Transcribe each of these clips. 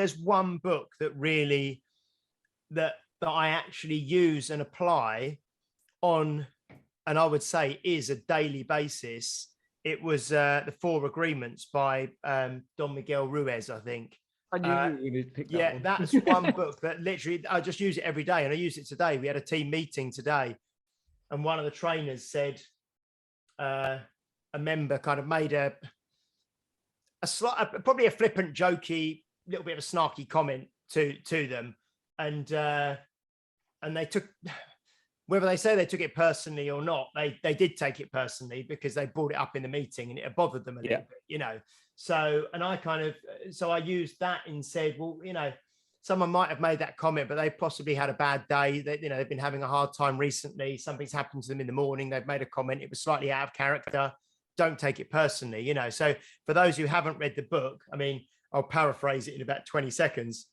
there's one book that really that I actually use and apply on, and I would say is a daily basis. It was the Four Agreements by Don Miguel Ruiz, I think. I knew you were going to pick that one. That's one book that literally I just use it every day, and I use it today. We had a team meeting today, and one of the trainers said a member kind of made a probably a flippant, jokey, little bit of a snarky comment to them, and they took, whether they say they took it personally or not, they did take it personally because they brought it up in the meeting and it bothered them a little bit, you know. So, and I used that and said, well, you know, someone might have made that comment, but they possibly had a bad day. They've been having a hard time recently. Something's happened to them in the morning. They've made a comment. It was slightly out of character. Don't take it personally, you know. So for those who haven't read the book, I mean, I'll paraphrase it in about 20 seconds.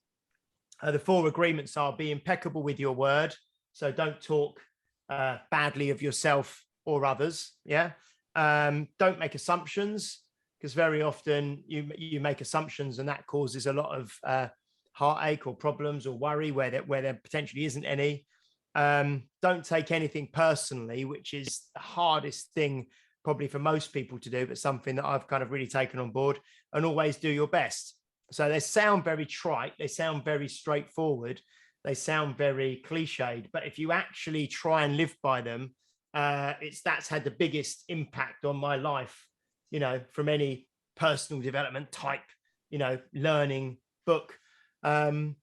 The four agreements are: be impeccable with your word. So don't talk badly of yourself or others. Yeah. Don't make assumptions, because very often you make assumptions and that causes a lot of heartache or problems or worry where there potentially isn't any. Don't take anything personally, which is the hardest thing probably for most people to do, but something that I've kind of really taken on board. And always do your best. So they sound very trite, they sound very straightforward, they sound very cliched, but if you actually try and live by them, that's had the biggest impact on my life, you know, from any personal development type, you know, learning book. And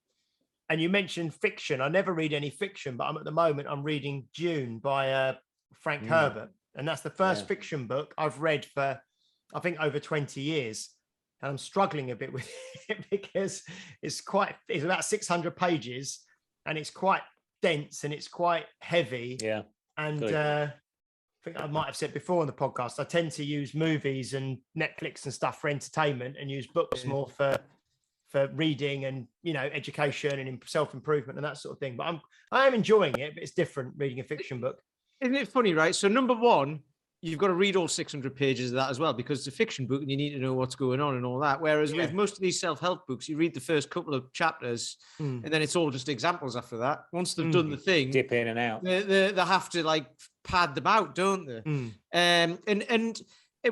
you mentioned fiction. I never read any fiction, but at the moment I'm reading Dune by Frank Herbert. And that's the first fiction book I've read for, I think, over 20 years. And I'm struggling a bit with it because it's about 600 pages and it's quite dense and it's quite heavy. Yeah. And I think I might have said before on the podcast, I tend to use movies and Netflix and stuff for entertainment and use books more for reading and, you know, education and self-improvement and that sort of thing. But I am enjoying it, but it's different reading a fiction book. Isn't it funny, right? So number one, you've got to read all 600 pages of that as well, because it's a fiction book and you need to know what's going on and all that. Whereas with most of these self-help books, you read the first couple of chapters and then it's all just examples after that. Once they've done the thing, dip in and out. They have to like pad them out, don't they? And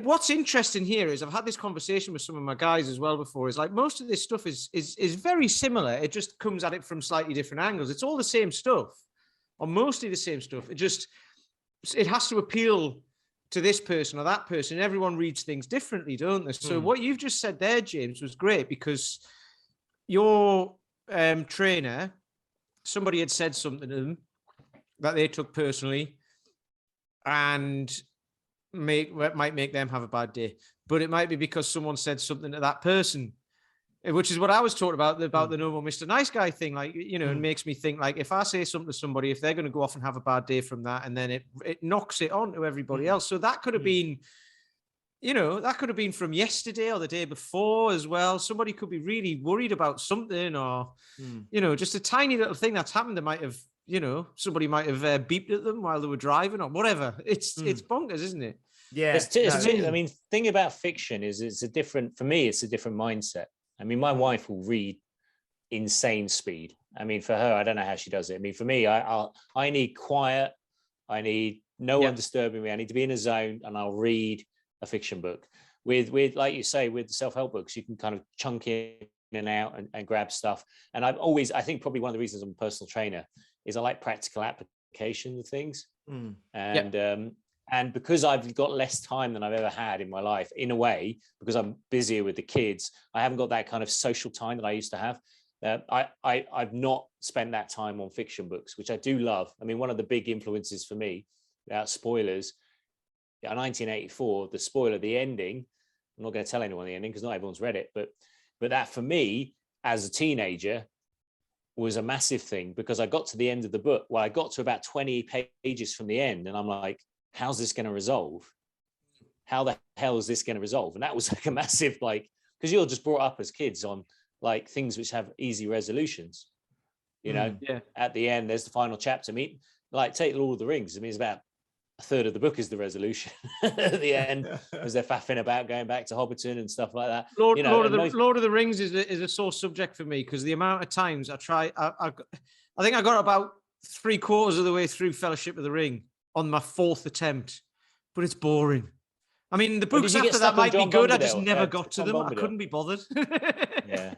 what's interesting here is I've had this conversation with some of my guys as well before, is like most of this stuff is very similar. It just comes at it from slightly different angles. It's all the same stuff, or mostly the same stuff. It has to appeal to this person or that person. Everyone reads things differently, don't they? So what you've just said there, James, was great, because your trainer, somebody had said something to them that they took personally and might make them have a bad day. But it might be because someone said something to that person, which is what I was talking about the no more Mr. Nice Guy thing. Like, you know, it makes me think, like, if I say something to somebody, if they're going to go off and have a bad day from that, and then it knocks it on to everybody else. So that could have been, you know, that could have been from yesterday or the day before as well. Somebody could be really worried about something, or, you know, just a tiny little thing that's happened. They might have, you know, somebody might have beeped at them while they were driving or whatever. It's bonkers, isn't it? Yeah. I mean, thing about fiction is it's a different mindset. I mean, my wife will read insane speed. I mean, for her, I don't know how she does it. I mean, for me, I need quiet. I need no one disturbing me. I need to be in a zone, and I'll read a fiction book. With like you say, with self-help books, you can kind of chunk in and out and grab stuff. And I think probably one of the reasons I'm a personal trainer is I like practical application of things. And because I've got less time than I've ever had in my life, in a way, because I'm busier with the kids, I haven't got that kind of social time that I used to have. I've not spent that time on fiction books, which I do love. I mean, one of the big influences for me, without spoilers, 1984, the spoiler, the ending, I'm not going to tell anyone the ending because not everyone's read it, but that for me, as a teenager, was a massive thing, because I got to the end of the book. Well, I got to about 20 pages from the end, and I'm like, how's this going to resolve? How the hell is this going to resolve? And that was like a massive, like, because you're just brought up as kids on like things which have easy resolutions, you know. At the end, there's the final chapter. I mean, like, take Lord of the Rings. I mean, it's about a third of the book is the resolution at the end, as they're faffing about going back to Hobbiton and stuff like that. Lord of the Rings is a sore subject for me, because the amount of times I think I got about 3/4 of the way through Fellowship of the Ring on my 4th attempt, but it's boring. I mean, the books after that might be good. I just never got to them. I couldn't be bothered. Yeah.